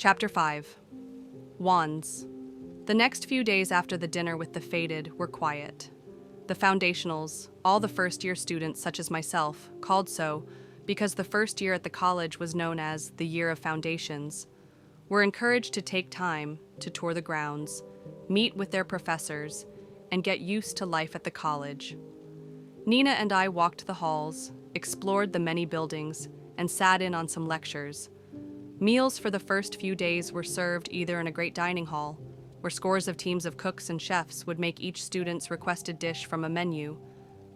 Chapter 5. Wands. The next few days after the dinner with the fated were quiet. The foundationals, all the first-year students such as myself, called so because the first year at the college was known as the Year of Foundations, were encouraged to take time to tour the grounds, meet with their professors, and get used to life at the college. Nina and I walked the halls, explored the many buildings, and sat in on some lectures. Meals for the first few days were served either in a great dining hall, where scores of teams of cooks and chefs would make each student's requested dish from a menu,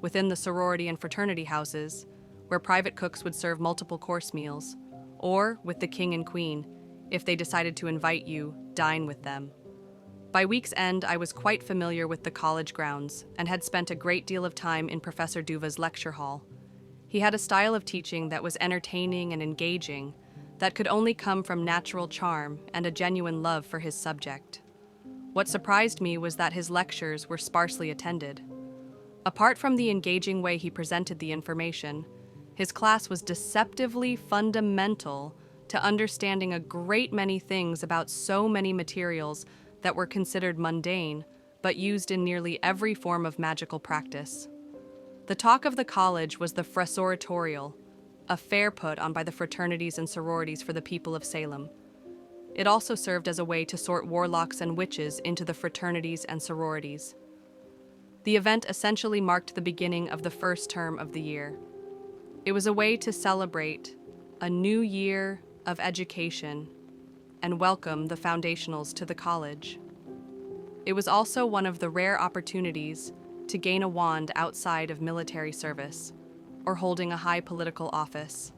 within the sorority and fraternity houses, where private cooks would serve multiple course meals, or with the king and queen, if they decided to invite you, dine with them. By week's end, I was quite familiar with the college grounds and had spent a great deal of time in Professor Duva's lecture hall. He had a style of teaching that was entertaining and engaging, that could only come from natural charm and a genuine love for his subject. What surprised me was that his lectures were sparsely attended. Apart from the engaging way he presented the information, his class was deceptively fundamental to understanding a great many things about so many materials that were considered mundane, but used in nearly every form of magical practice. The talk of the college was the Fresoritorial, a fair put on by the fraternities and sororities for the people of Salem. It also served as a way to sort warlocks and witches into the fraternities and sororities. The event essentially marked the beginning of the first term of the year. It was a way to celebrate a new year of education and welcome the foundationals to the college. It was also one of the rare opportunities to gain a wand outside of military service or holding a high political office.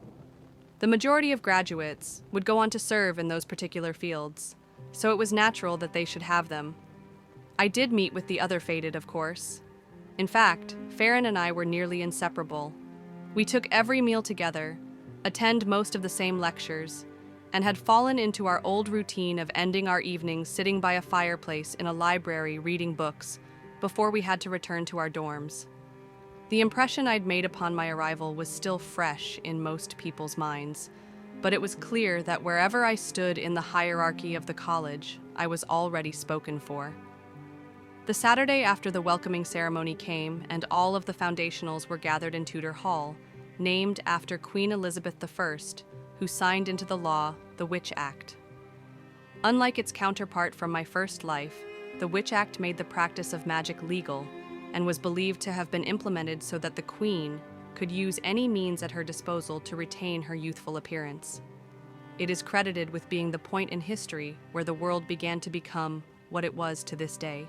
The majority of graduates would go on to serve in those particular fields, so it was natural that they should have them. I did meet with the other fated, of course. In fact, Farron and I were nearly inseparable. We took every meal together, attend most of the same lectures, and had fallen into our old routine of ending our evenings sitting by a fireplace in a library reading books before we had to return to our dorms. The impression I'd made upon my arrival was still fresh in most people's minds, but it was clear that wherever I stood in the hierarchy of the college, I was already spoken for. The Saturday after the welcoming ceremony came and all of the foundationals were gathered in Tudor Hall, named after Queen Elizabeth I, who signed into the law the Witch Act. Unlike its counterpart from my first life, the Witch Act made the practice of magic legal and was believed to have been implemented so that the Queen could use any means at her disposal to retain her youthful appearance. It is credited with being the point in history where the world began to become what it was to this day.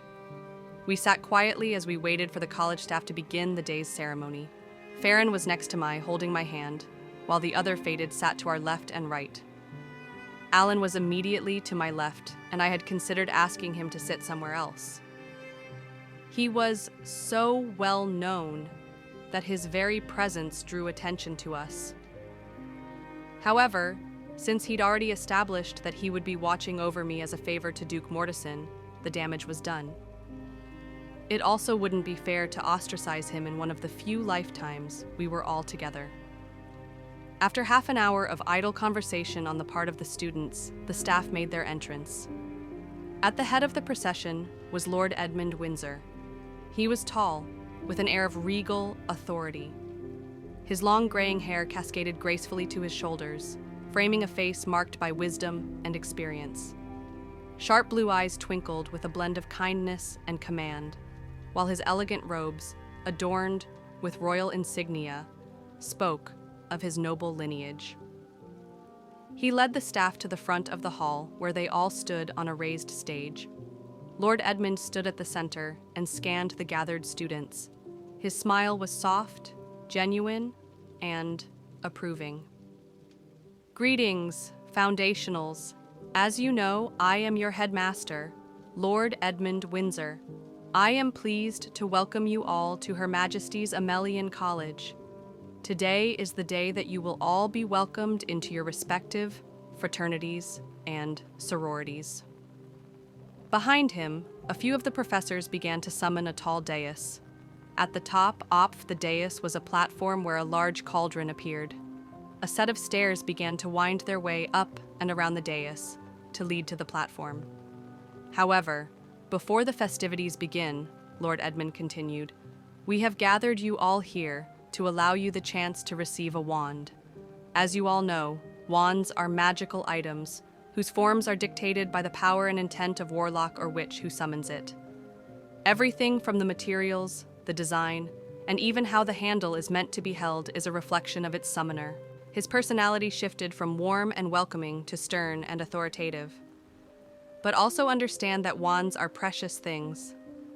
We sat quietly as we waited for the college staff to begin the day's ceremony. Farron was next to me, holding my hand, while the other fated sat to our left and right. Alan was immediately to my left, and I had considered asking him to sit somewhere else. He was so well known that his very presence drew attention to us. However, since he'd already established that he would be watching over me as a favor to Duke Mortison, the damage was done. It also wouldn't be fair to ostracize him in one of the few lifetimes we were all together. After half an hour of idle conversation on the part of the students, the staff made their entrance. At the head of the procession was Lord Edmund Windsor. He was tall, with an air of regal authority. His long graying hair cascaded gracefully to his shoulders, framing a face marked by wisdom and experience. Sharp blue eyes twinkled with a blend of kindness and command, while his elegant robes, adorned with royal insignia, spoke of his noble lineage. He led the staff to the front of the hall, where they all stood on a raised stage. Lord Edmund stood at the center and scanned the gathered students. His smile was soft, genuine, and approving. Greetings, foundationals. As you know, I am your headmaster, Lord Edmund Windsor. I am pleased to welcome you all to Her Majesty's Amelian College. Today is the day that you will all be welcomed into your respective fraternities and sororities. Behind him, a few of the professors began to summon a tall dais. At the top of the dais was a platform where a large cauldron appeared. A set of stairs began to wind their way up and around the dais, to lead to the platform. However, before the festivities begin, Lord Edmund continued, we have gathered you all here to allow you the chance to receive a wand. As you all know, wands are magical items whose forms are dictated by the power and intent of warlock or witch who summons it. Everything from the materials, the design, and even how the handle is meant to be held is a reflection of its summoner. His personality shifted from warm and welcoming to stern and authoritative. But also understand that wands are precious things.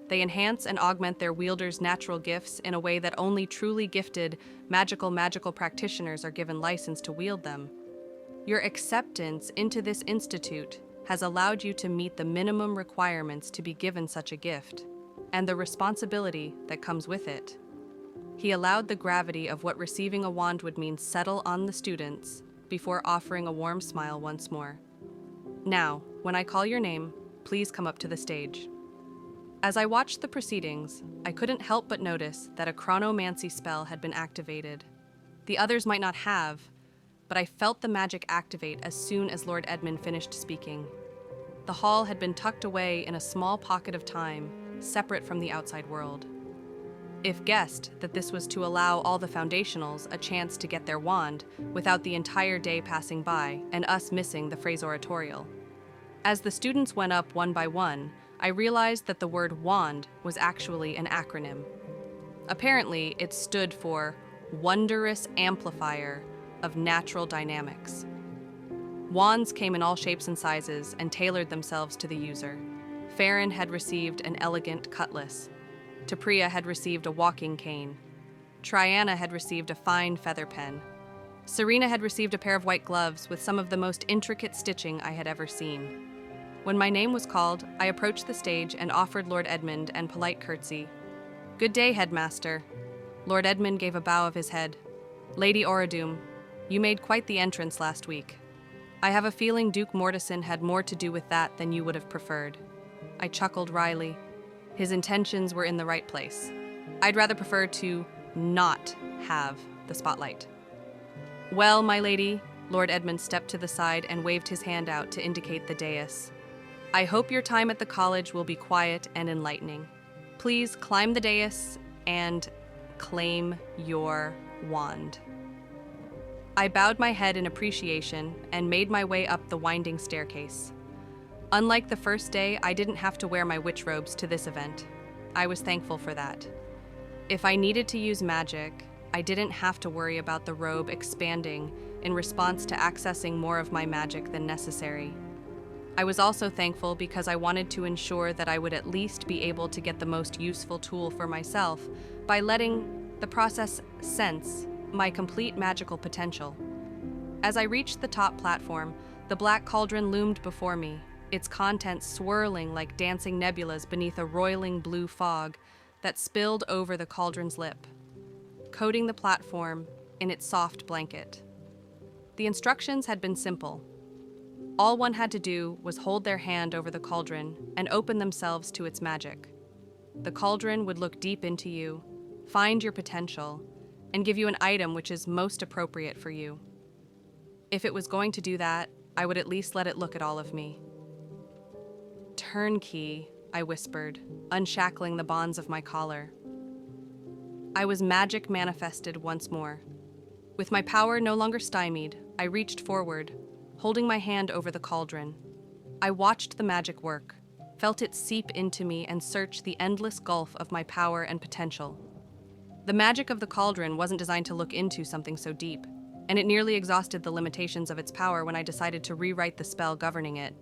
They enhance and augment their wielder's natural gifts in a way that only truly gifted magical practitioners are given license to wield them. Your acceptance into this institute has allowed you to meet the minimum requirements to be given such a gift, and the responsibility that comes with it. He allowed the gravity of what receiving a wand would mean settle on the students before offering a warm smile once more. Now, when I call your name, please come up to the stage. As I watched the proceedings, I couldn't help but notice that a chronomancy spell had been activated. The others might not have, but I felt the magic activate as soon as Lord Edmund finished speaking. The hall had been tucked away in a small pocket of time, separate from the outside world. If guessed that this was to allow all the foundationals a chance to get their wand without the entire day passing by and us missing the phrase oratorial. As the students went up one by one, I realized that the word wand was actually an acronym. Apparently, it stood for Wondrous Amplifier of Natural Dynamics. Wands came in all shapes and sizes and tailored themselves to the user. Farron had received an elegant cutlass. Tapria had received a walking cane. Triana had received a fine feather pen. Serena had received a pair of white gloves with some of the most intricate stitching I had ever seen. When my name was called, I approached the stage and offered Lord Edmund an polite curtsy. Good day, headmaster. Lord Edmund gave a bow of his head. Lady Oradum, you made quite the entrance last week. I have a feeling Duke Mortison had more to do with that than you would have preferred. I chuckled wryly. His intentions were in the right place. I'd rather prefer to not have the spotlight. Well, my lady, Lord Edmund stepped to the side and waved his hand out to indicate the dais. I hope your time at the college will be quiet and enlightening. Please climb the dais and claim your wand. I bowed my head in appreciation and made my way up the winding staircase. Unlike the first day, I didn't have to wear my witch robes to this event. I was thankful for that. If I needed to use magic, I didn't have to worry about the robe expanding in response to accessing more of my magic than necessary. I was also thankful because I wanted to ensure that I would at least be able to get the most useful tool for myself by letting the process sense my complete magical potential. As I reached the top platform, the black cauldron loomed before me, its contents swirling like dancing nebulas beneath a roiling blue fog that spilled over the cauldron's lip, coating the platform in its soft blanket. The instructions had been simple. All one had to do was hold their hand over the cauldron and open themselves to its magic. The cauldron would look deep into you, find your potential, and give you an item which is most appropriate for you. If it was going to do that, I would at least let it look at all of me. Turnkey, I whispered, unshackling the bonds of my collar. I was magic manifested once more. With my power no longer stymied, I reached forward, holding my hand over the cauldron. I watched the magic work, felt it seep into me and search the endless gulf of my power and potential. The magic of the cauldron wasn't designed to look into something so deep, and it nearly exhausted the limitations of its power when I decided to rewrite the spell governing it,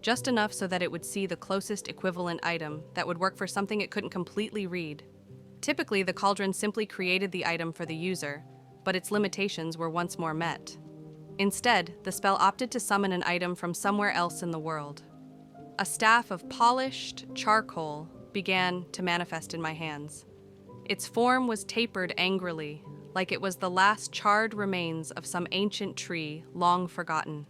just enough so that it would see the closest equivalent item that would work for something it couldn't completely read. Typically, the cauldron simply created the item for the user, but its limitations were once more met. Instead, the spell opted to summon an item from somewhere else in the world. A staff of polished charcoal began to manifest in my hands. Its form was tapered angrily, like it was the last charred remains of some ancient tree long forgotten.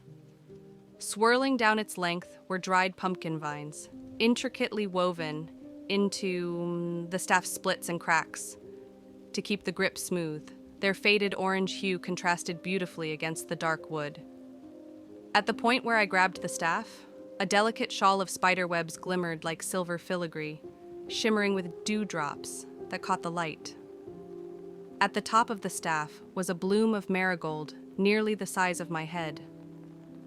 Swirling down its length were dried pumpkin vines, intricately woven into the staff's splits and cracks to keep the grip smooth. Their faded orange hue contrasted beautifully against the dark wood. At the point where I grabbed the staff, a delicate shawl of spider webs glimmered like silver filigree, shimmering with dewdrops that caught the light. At the top of the staff was a bloom of marigold nearly the size of my head.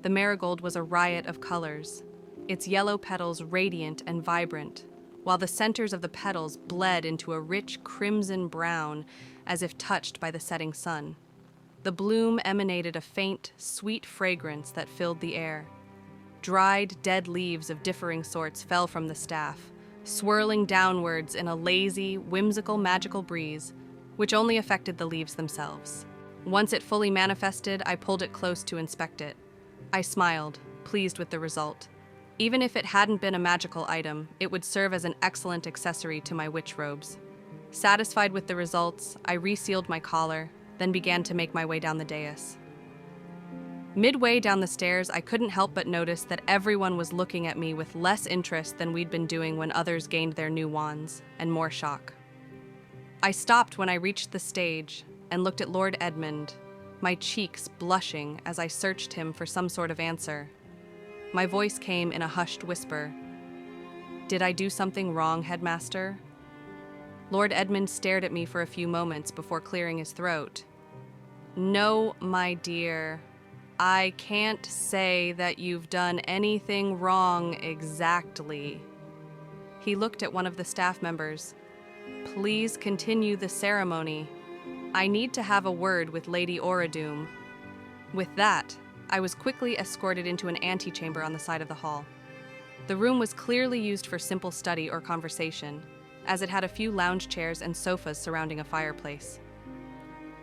The marigold was a riot of colors, its yellow petals radiant and vibrant, while the centers of the petals bled into a rich crimson brown as if touched by the setting sun. The bloom emanated a faint, sweet fragrance that filled the air. Dried, dead leaves of differing sorts fell from the staff, swirling downwards in a lazy, whimsical, magical breeze, which only affected the leaves themselves. Once it fully manifested, I pulled it close to inspect it. I smiled, pleased with the result. Even if it hadn't been a magical item, it would serve as an excellent accessory to my witch robes. Satisfied with the results, I resealed my collar, then began to make my way down the dais. Midway down the stairs, I couldn't help but notice that everyone was looking at me with less interest than we'd been doing when others gained their new wands, and more shock. I stopped when I reached the stage and looked at Lord Edmund, my cheeks blushing as I searched him for some sort of answer. My voice came in a hushed whisper. "Did I do something wrong, Headmaster?" Lord Edmund stared at me for a few moments before clearing his throat. "No, my dear. I can't say that you've done anything wrong exactly." He looked at one of the staff members. "Please continue the ceremony. I need to have a word with Lady Oradoom." With that, I was quickly escorted into an antechamber on the side of the hall. The room was clearly used for simple study or conversation, as it had a few lounge chairs and sofas surrounding a fireplace.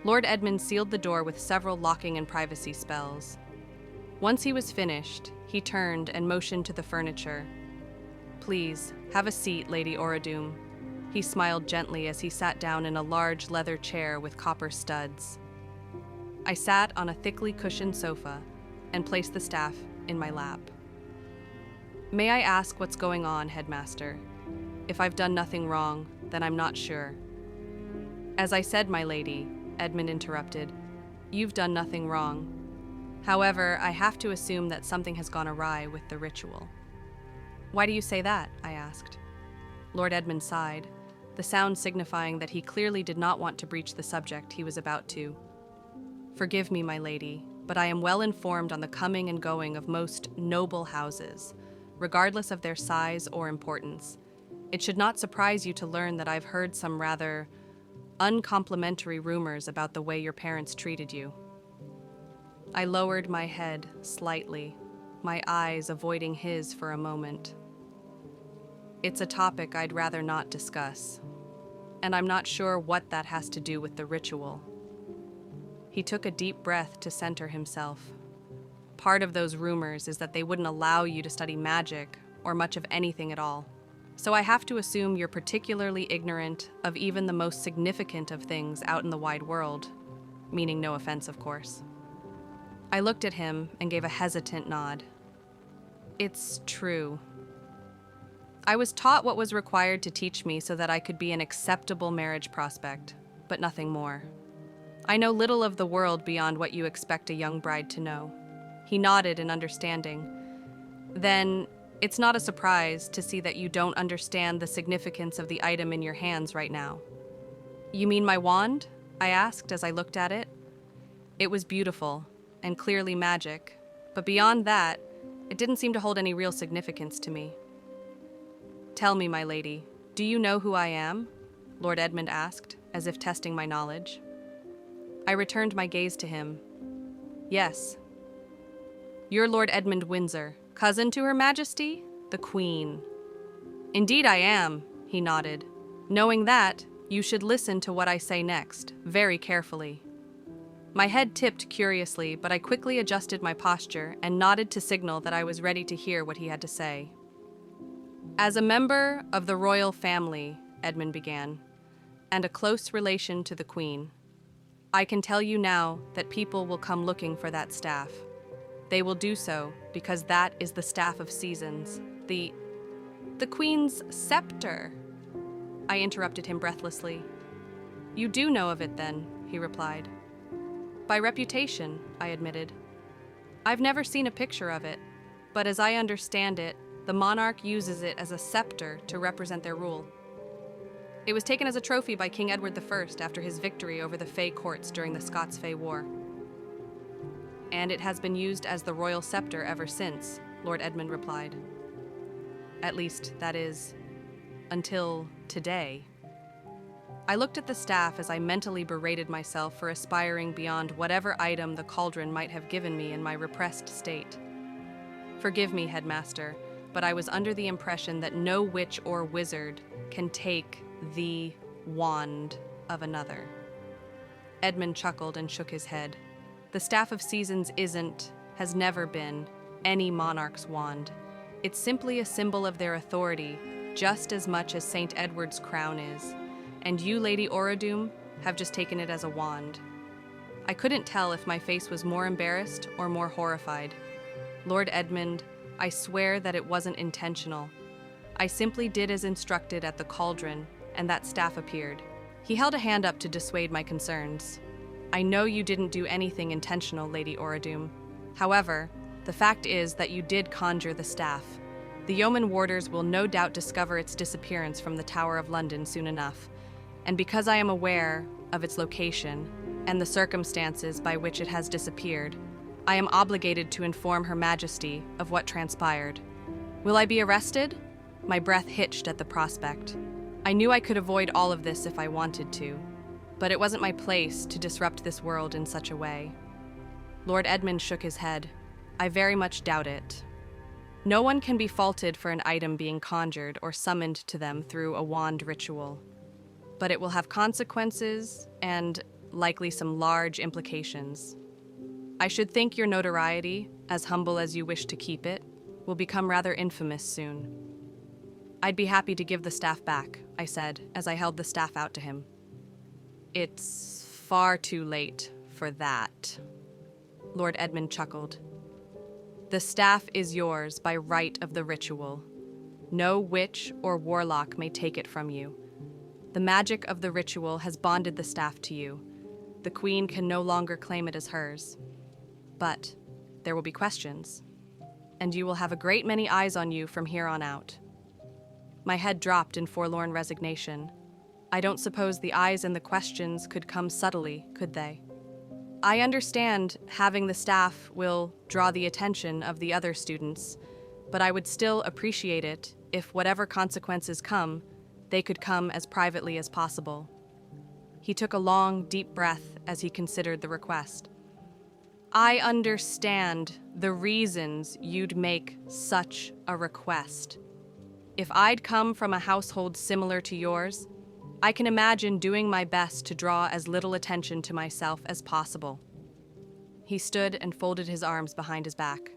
Lord Edmund sealed the door with several locking and privacy spells. Once he was finished, he turned and motioned to the furniture. "Please, have a seat, Lady Oradoom." He smiled gently as he sat down in a large leather chair with copper studs. I sat on a thickly cushioned sofa and placed the staff in my lap. "May I ask what's going on, Headmaster? If I've done nothing wrong, then I'm not sure." "As I said, my lady," Edmund interrupted, "you've done nothing wrong. However, I have to assume that something has gone awry with the ritual." "Why do you say that?" I asked. Lord Edmund sighed, the sound signifying that he clearly did not want to breach the subject he was about to. "Forgive me, my lady, but I am well informed on the coming and going of most noble houses, regardless of their size or importance. It should not surprise you to learn that I've heard some rather uncomplimentary rumors about the way your parents treated you." I lowered my head slightly, my eyes avoiding his for a moment. "It's a topic I'd rather not discuss, and I'm not sure what that has to do with the ritual." He took a deep breath to center himself. "Part of those rumors is that they wouldn't allow you to study magic or much of anything at all. So I have to assume you're particularly ignorant of even the most significant of things out in the wide world, meaning no offense, of course." I looked at him and gave a hesitant nod. "It's true. I was taught what was required to teach me so that I could be an acceptable marriage prospect, but nothing more. I know little of the world beyond what you expect a young bride to know." He nodded in understanding. "Then, it's not a surprise to see that you don't understand the significance of the item in your hands right now." "You mean my wand?" I asked as I looked at it. It was beautiful and clearly magic, but beyond that, it didn't seem to hold any real significance to me. "Tell me, my lady, do you know who I am?" Lord Edmund asked, as if testing my knowledge. I returned my gaze to him. "Yes." "You're Lord Edmund Windsor, cousin to Her Majesty, the Queen." "Indeed I am," he nodded. "Knowing that, you should listen to what I say next, very carefully." My head tipped curiously, but I quickly adjusted my posture and nodded to signal that I was ready to hear what he had to say. "As a member of the royal family," Edmund began, "and a close relation to the Queen, I can tell you now that people will come looking for that staff. They will do so because that is the staff of seasons, the Queen's scepter." I interrupted him breathlessly. "You do know of it then," he replied. "By reputation," I admitted. I've never seen a picture of it, but as I understand it, the monarch uses it as a scepter to represent their rule. It was taken as a trophy by King Edward I after his victory over the Fey courts during the Scots-Fey War. And it has been used as the royal scepter ever since, Lord Edmund replied. At least, that is, until today. I looked at the staff as I mentally berated myself for aspiring beyond whatever item the cauldron might have given me in my repressed state. Forgive me, headmaster, but I was under the impression that no witch or wizard can take the wand of another. Edmund chuckled and shook his head. The Staff of Seasons has never been, any monarch's wand. It's simply a symbol of their authority, just as much as St. Edward's crown is. And you, Lady Orodum, have just taken it as a wand. I couldn't tell if my face was more embarrassed or more horrified. Lord Edmund, I swear that it wasn't intentional. I simply did as instructed at the cauldron, and that staff appeared. He held a hand up to dissuade my concerns. I know you didn't do anything intentional, Lady Orodum. However, the fact is that you did conjure the staff. The yeoman warders will no doubt discover its disappearance from the Tower of London soon enough, and because I am aware of its location and the circumstances by which it has disappeared, I am obligated to inform Her Majesty of what transpired. Will I be arrested? My breath hitched at the prospect. I knew I could avoid all of this if I wanted to, but it wasn't my place to disrupt this world in such a way. Lord Edmund shook his head. I very much doubt it. No one can be faulted for an item being conjured or summoned to them through a wand ritual, but it will have consequences and likely some large implications. I should think your notoriety, as humble as you wish to keep it, will become rather infamous soon. I'd be happy to give the staff back, I said, as I held the staff out to him. It's far too late for that, Lord Edmund chuckled. The staff is yours by right of the ritual. No witch or warlock may take it from you. The magic of the ritual has bonded the staff to you. The Queen can no longer claim it as hers. But there will be questions, and you will have a great many eyes on you from here on out. My head dropped in forlorn resignation. I don't suppose the eyes and the questions could come subtly, could they? I understand having the staff will draw the attention of the other students, but I would still appreciate it if whatever consequences come, they could come as privately as possible. He took a long, deep breath as he considered the request. I understand the reasons you'd make such a request. If I'd come from a household similar to yours, I can imagine doing my best to draw as little attention to myself as possible. He stood and folded his arms behind his back.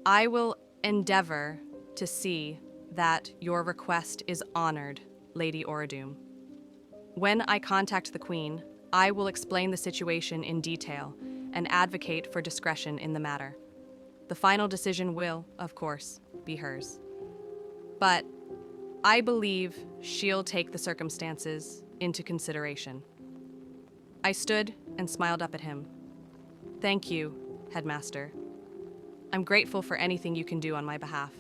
I will endeavor to see that your request is honored, Lady Orodum. When I contact the Queen, I will explain the situation in detail and advocate for discretion in the matter. The final decision will, of course, be hers. But I believe she'll take the circumstances into consideration. I stood and smiled up at him. Thank you, Headmaster. I'm grateful for anything you can do on my behalf.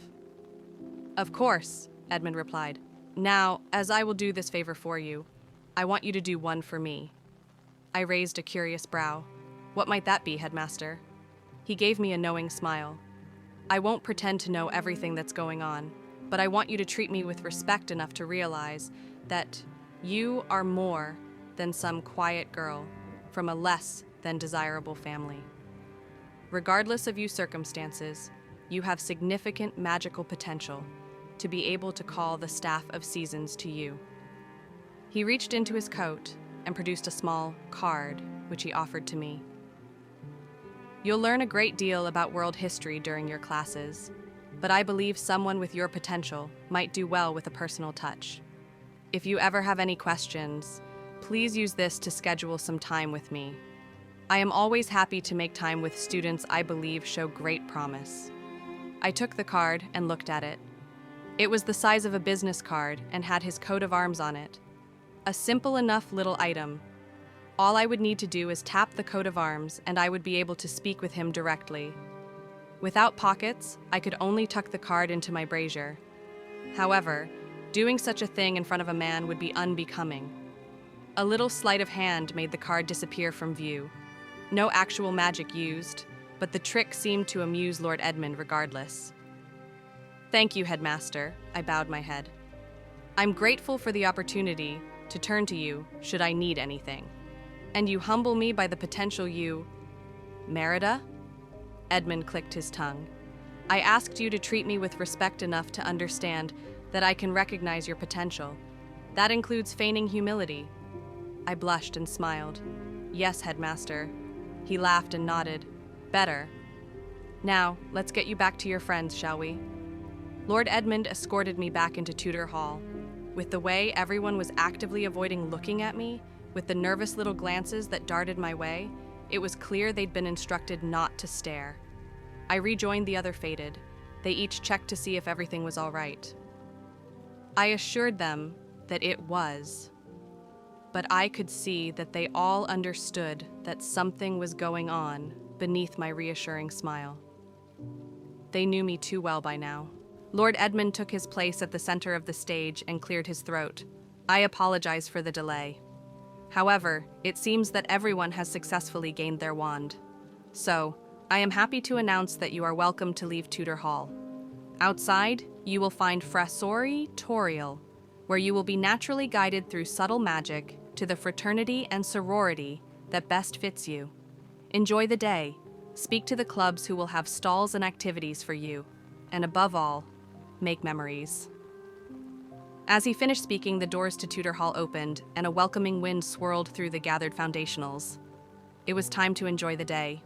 Of course, Edmund replied. Now, as I will do this favor for you, I want you to do one for me. I raised a curious brow. What might that be, Headmaster? He gave me a knowing smile. I won't pretend to know everything that's going on, but I want you to treat me with respect enough to realize that you are more than some quiet girl from a less than desirable family. Regardless of your circumstances, you have significant magical potential to be able to call the Staff of Seasons to you. He reached into his coat and produced a small card, which he offered to me. You'll learn a great deal about world history during your classes, but I believe someone with your potential might do well with a personal touch. If you ever have any questions, please use this to schedule some time with me. I am always happy to make time with students I believe show great promise. I took the card and looked at it. It was the size of a business card and had his coat of arms on it. A simple enough little item, All I would need to do is tap the coat of arms, and I would be able to speak with him directly. Without pockets, I could only tuck the card into my brazier. However, doing such a thing in front of a man would be unbecoming. A little sleight of hand made the card disappear from view. No actual magic used, but the trick seemed to amuse Lord Edmund regardless. "Thank you, Headmaster," I bowed my head. "I'm grateful for the opportunity to turn to you should I need anything. And you humble me by the potential you..." "Merida?" Edmund clicked his tongue. "I asked you to treat me with respect enough to understand that I can recognize your potential. That includes feigning humility." I blushed and smiled. "Yes, Headmaster." He laughed and nodded. "Better. Now, let's get you back to your friends, shall we?" Lord Edmund escorted me back into Tudor Hall. With the way everyone was actively avoiding looking at me, with the nervous little glances that darted my way, it was clear they'd been instructed not to stare. I rejoined the other fated. They each checked to see if everything was all right. I assured them that it was. But I could see that they all understood that something was going on beneath my reassuring smile. They knew me too well by now. Lord Edmund took his place at the center of the stage and cleared his throat. I apologize for the delay. However, it seems that everyone has successfully gained their wand. So, I am happy to announce that you are welcome to leave Tudor Hall. Outside, you will find Frasori Toriel, where you will be naturally guided through subtle magic to the fraternity and sorority that best fits you. Enjoy the day, speak to the clubs who will have stalls and activities for you, and above all, make memories. As he finished speaking, the doors to Tudor Hall opened, and a welcoming wind swirled through the gathered foundationals. It was time to enjoy the day.